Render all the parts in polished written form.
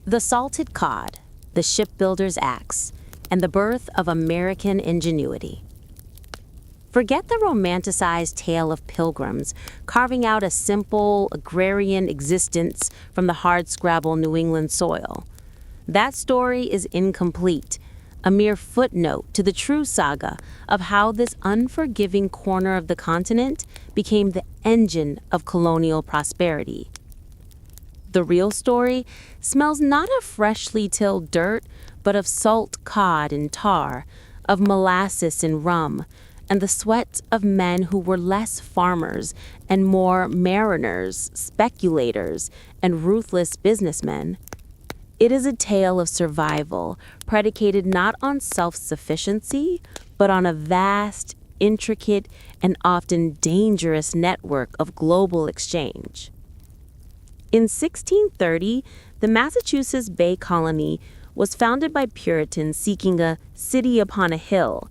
The salted cod, the shipbuilder's axe, and the birth of American ingenuity. Forget the romanticized tale of pilgrims carving out a simple agrarian existence from the hardscrabble New England soil. That story is incomplete, a mere footnote to the true saga of how this unforgiving corner of the continent became the engine of colonial prosperity. The real story smells not of freshly tilled dirt, but of salt cod and tar, of molasses and rum, and the sweat of men who were less farmers and more mariners, speculators, and ruthless businessmen. It is a tale of survival, predicated not on self-sufficiency, but on a vast, intricate, and often dangerous network of global exchange. In 1630, the Massachusetts Bay Colony was founded by Puritans seeking a city upon a hill,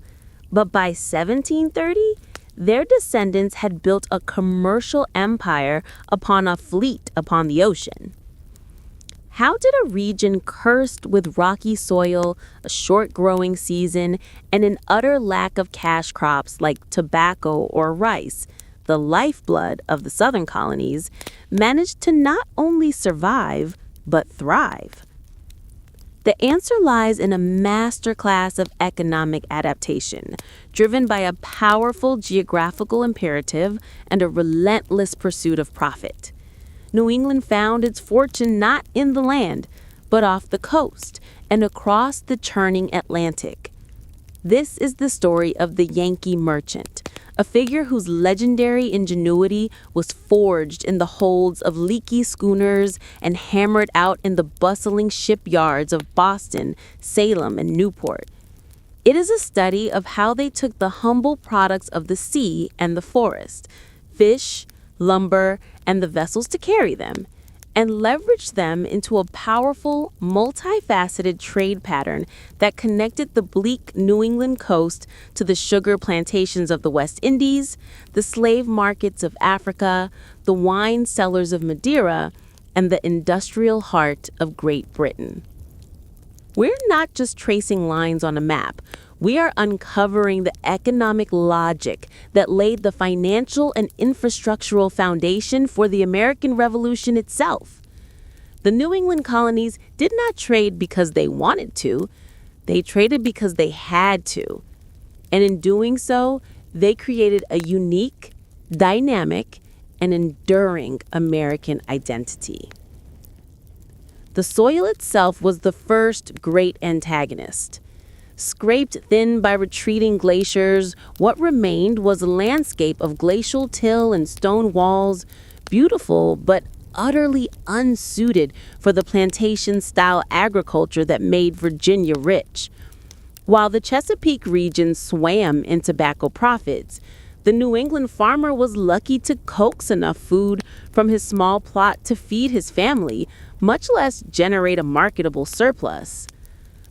but by 1730, their descendants had built a commercial empire upon a fleet upon the ocean. How did a region cursed with rocky soil, a short growing season, and an utter lack of cash crops like tobacco or rice, the lifeblood of the southern colonies, manage to not only survive, but thrive? The answer lies in a masterclass of economic adaptation, driven by a powerful geographical imperative and a relentless pursuit of profit. New England found its fortune not in the land, but off the coast and across the churning Atlantic. This is the story of the Yankee merchant, a figure whose legendary ingenuity was forged in the holds of leaky schooners and hammered out in the bustling shipyards of Boston, Salem, and Newport. It is a study of how they took the humble products of the sea and the forest, fish, lumber, and the vessels to carry them, and leveraged them into a powerful, multifaceted trade pattern that connected the bleak New England coast to the sugar plantations of the West Indies, the slave markets of Africa, the wine cellars of Madeira, and the industrial heart of Great Britain. We're not just tracing lines on a map. We are uncovering the economic logic that laid the financial and infrastructural foundation for the American Revolution itself. The New England colonies did not trade because they wanted to. They traded because they had to. And in doing so, they created a unique, dynamic, and enduring American identity. The soil itself was the first great antagonist. Scraped thin by retreating glaciers, what remained was a landscape of glacial till and stone walls, beautiful but utterly unsuited for the plantation-style agriculture that made Virginia rich. While the Chesapeake region swam in tobacco profits, the New England farmer was lucky to coax enough food from his small plot to feed his family, much less generate a marketable surplus.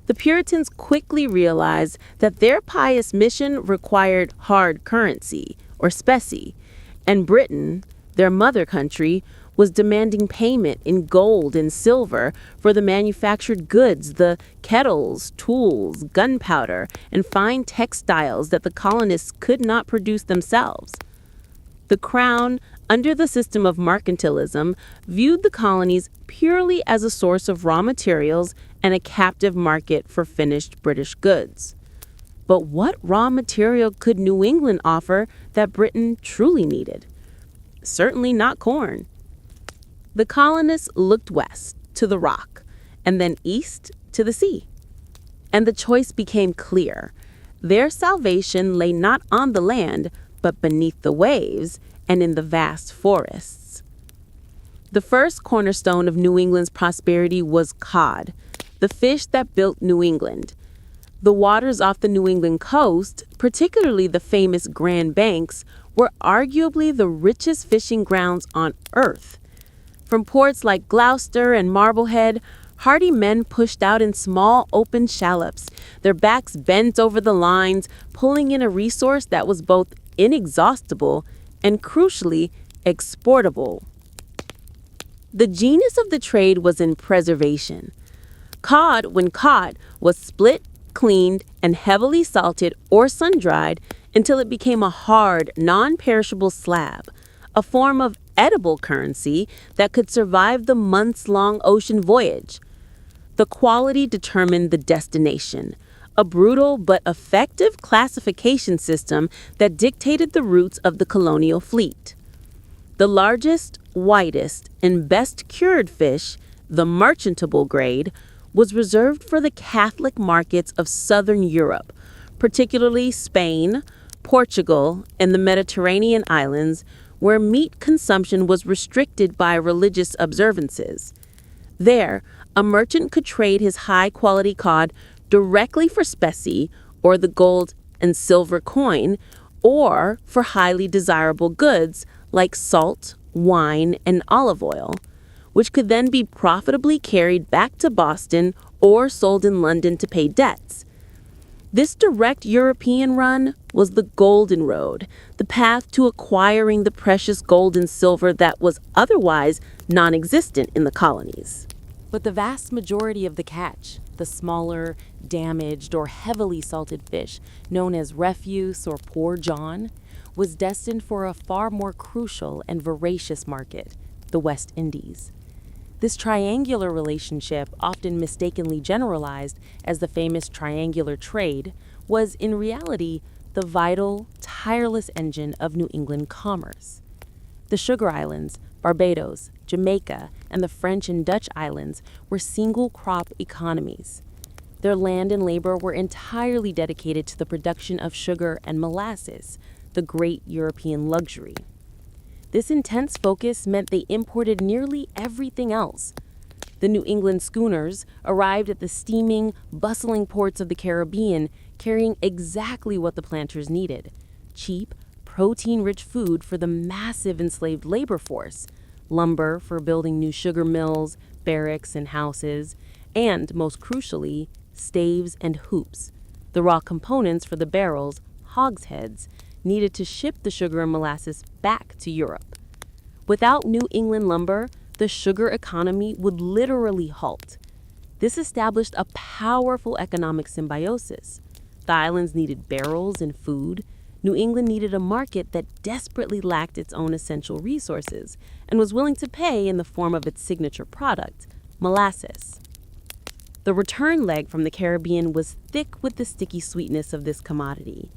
The Puritans quickly realized that their pious mission required hard currency, or specie, and Britain, their mother country, was demanding payment in gold and silver for the manufactured goods, the kettles, tools, gunpowder, and fine textiles that the colonists could not produce themselves. The Crown, under the system of mercantilism, viewed the colonies purely as a source of raw materials and a captive market for finished British goods. But what raw material could New England offer that Britain truly needed? Certainly not corn. The colonists looked west to the rock, and then east to the sea. And the choice became clear. Their salvation lay not on the land, but beneath the waves and in the vast forests. The first cornerstone of New England's prosperity was cod, the fish that built New England. The waters off the New England coast, particularly the famous Grand Banks, were arguably the richest fishing grounds on earth. From ports like Gloucester and Marblehead, hardy men pushed out in small open shallops, their backs bent over the lines, pulling in a resource that was both inexhaustible and, crucially, exportable. The genius of the trade was in preservation. Cod, when caught, was split, cleaned, and heavily salted or sun-dried until it became a hard, non-perishable slab, a form of edible currency that could survive the months-long ocean voyage. The quality determined the destination, a brutal but effective classification system that dictated the routes of the colonial fleet. The largest, whitest, and best cured fish, the merchantable grade, was reserved for the Catholic markets of southern Europe, particularly Spain, Portugal, and the Mediterranean islands, where meat consumption was restricted by religious observances. There, a merchant could trade his high-quality cod directly for specie, or the gold and silver coin, or for highly desirable goods like salt, wine, and olive oil, which could then be profitably carried back to Boston or sold in London to pay debts. This direct European run was the Golden Road, the path to acquiring the precious gold and silver that was otherwise non-existent in the colonies. But the vast majority of the catch, the smaller, damaged, or heavily salted fish, known as refuse or poor John, was destined for a far more crucial and voracious market, the West Indies. This triangular relationship, often mistakenly generalized as the famous triangular trade, was in reality the vital, tireless engine of New England commerce. The Sugar Islands, Barbados, Jamaica, and the French and Dutch islands were single-crop economies. Their land and labor were entirely dedicated to the production of sugar and molasses, the great European luxury. This intense focus meant they imported nearly everything else. The New England schooners arrived at the steaming, bustling ports of the Caribbean carrying exactly what the planters needed: cheap, protein-rich food for the massive enslaved labor force, lumber for building new sugar mills, barracks, and houses, and, most crucially, staves and hoops, the raw components for the barrels, hogsheads, needed to ship the sugar and molasses back to Europe. Without New England lumber, the sugar economy would literally halt. This established a powerful economic symbiosis. The islands needed barrels and food. New England needed a market that desperately lacked its own essential resources and was willing to pay in the form of its signature product, molasses. The return leg from the Caribbean was thick with the sticky sweetness of this commodity.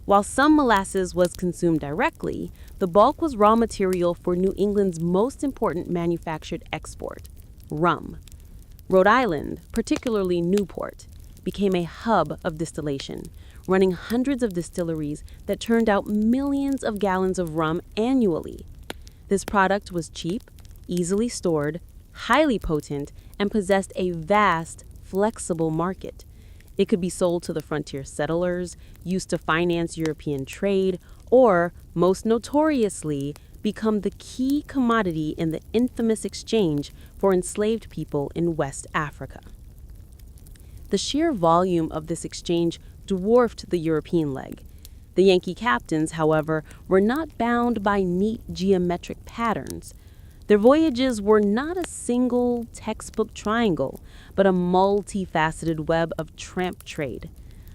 While some molasses was consumed directly, the bulk was raw material for New England's most important manufactured export, rum. Rhode Island, particularly Newport, became a hub of distillation, running hundreds of distilleries that turned out millions of gallons of rum annually. This product was cheap, easily stored, highly potent, and possessed a vast, flexible market. It could be sold to the frontier settlers, used to finance European trade, or, most notoriously, become the key commodity in the infamous exchange for enslaved people in West Africa. The sheer volume of this exchange dwarfed the European leg. The Yankee captains, however, were not bound by neat geometric patterns. Their voyages were not a single textbook triangle, but a multifaceted web of tramp trade.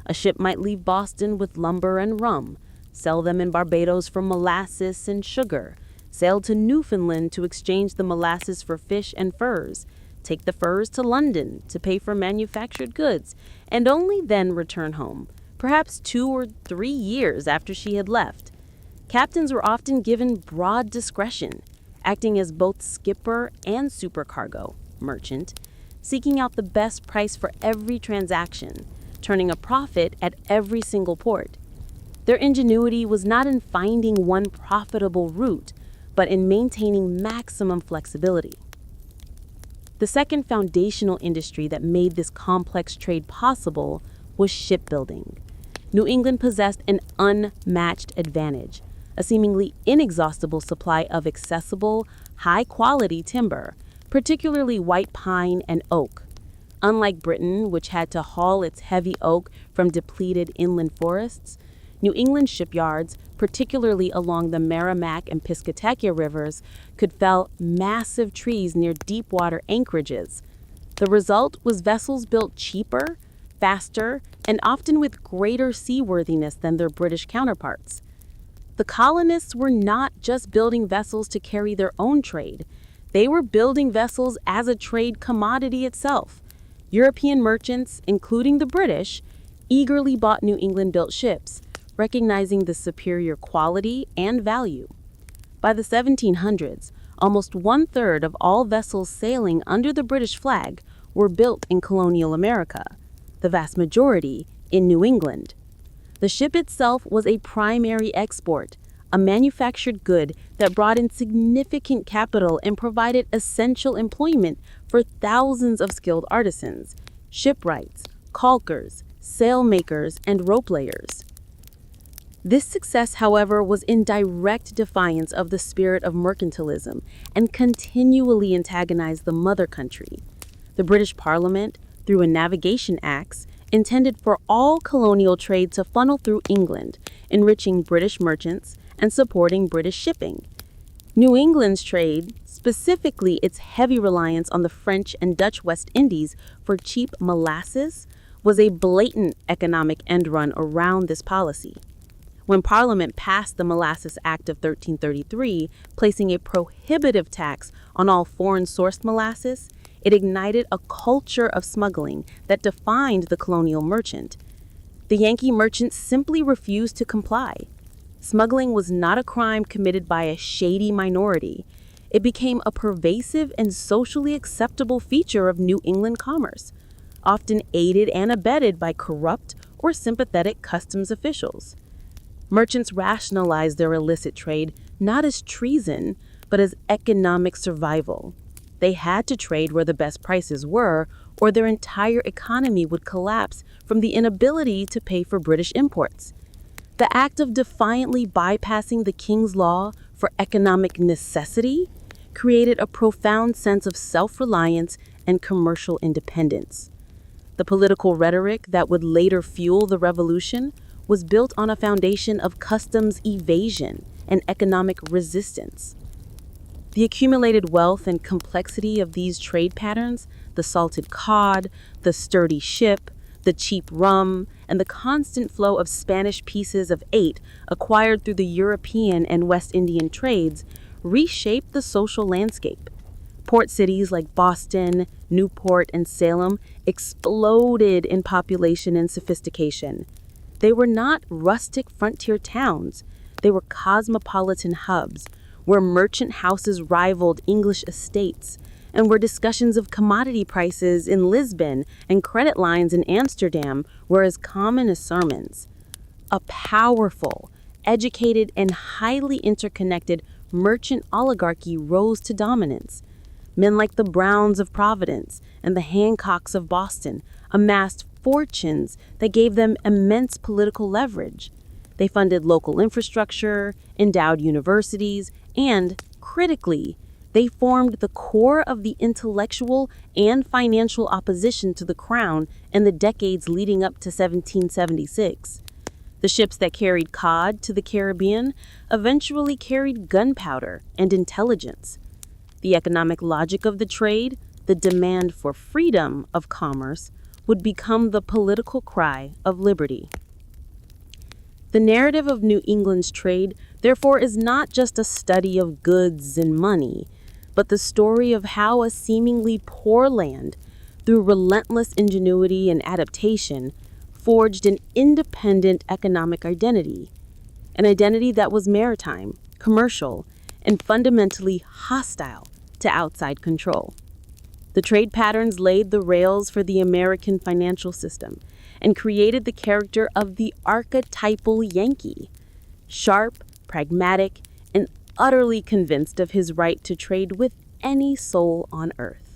A ship might leave Boston with lumber and rum, sell them in Barbados for molasses and sugar, sail to Newfoundland to exchange the molasses for fish and furs, take the furs to London to pay for manufactured goods, and only then return home, perhaps 2 or 3 years after she had left. Captains were often given broad discretion, acting as both skipper and supercargo, merchant, seeking out the best price for every transaction, turning a profit at every single port. Their ingenuity was not in finding one profitable route, but in maintaining maximum flexibility. The second foundational industry that made this complex trade possible was shipbuilding. New England possessed an unmatched advantage, a seemingly inexhaustible supply of accessible, high-quality timber, particularly white pine and oak. Unlike Britain, which had to haul its heavy oak from depleted inland forests, New England shipyards, particularly along the Merrimack and Piscataqua rivers, could fell massive trees near deep-water anchorages. The result was vessels built cheaper, faster, and often with greater seaworthiness than their British counterparts. The colonists were not just building vessels to carry their own trade. They were building vessels as a trade commodity itself. European merchants, including the British, eagerly bought New England-built ships, recognizing the superior quality and value. By the 1700s, almost one-third of all vessels sailing under the British flag were built in colonial America, the vast majority in New England. The ship itself was a primary export, a manufactured good that brought in significant capital and provided essential employment for thousands of skilled artisans, shipwrights, caulkers, sailmakers, and rope layers. This success, however, was in direct defiance of the spirit of mercantilism and continually antagonized the mother country. The British Parliament, through a Navigation Acts, intended for all colonial trade to funnel through England, enriching British merchants and supporting British shipping. New England's trade, specifically its heavy reliance on the French and Dutch West Indies for cheap molasses, was a blatant economic end run around this policy. When Parliament passed the Molasses Act of 1333, placing a prohibitive tax on all foreign-sourced molasses, it ignited a culture of smuggling that defined the colonial merchant. The Yankee merchants simply refused to comply. Smuggling was not a crime committed by a shady minority. It became a pervasive and socially acceptable feature of New England commerce, often aided and abetted by corrupt or sympathetic customs officials. Merchants rationalized their illicit trade not as treason, but as economic survival. They had to trade where the best prices were, or their entire economy would collapse from the inability to pay for British imports. The act of defiantly bypassing the king's law for economic necessity created a profound sense of self-reliance and commercial independence. The political rhetoric that would later fuel the revolution was built on a foundation of customs evasion and economic resistance. The accumulated wealth and complexity of these trade patterns, the salted cod, the sturdy ship, the cheap rum, and the constant flow of Spanish pieces of eight acquired through the European and West Indian trades, reshaped the social landscape. Port cities like Boston, Newport, and Salem exploded in population and sophistication. They were not rustic frontier towns. They were cosmopolitan hubs, where merchant houses rivaled English estates, and where discussions of commodity prices in Lisbon and credit lines in Amsterdam were as common as sermons. A powerful, educated, and highly interconnected merchant oligarchy rose to dominance. Men like the Browns of Providence and the Hancocks of Boston amassed fortunes that gave them immense political leverage. They funded local infrastructure, endowed universities, and, critically, they formed the core of the intellectual and financial opposition to the crown in the decades leading up to 1776. The ships that carried cod to the Caribbean eventually carried gunpowder and intelligence. The economic logic of the trade, the demand for freedom of commerce, would become the political cry of liberty. The narrative of New England's trade, therefore, is not just a study of goods and money, but the story of how a seemingly poor land, through relentless ingenuity and adaptation, forged an independent economic identity, an identity that was maritime, commercial, and fundamentally hostile to outside control. The trade patterns laid the rails for the American financial system and created the character of the archetypal Yankee, sharp, pragmatic, and utterly convinced of his right to trade with any soul on earth.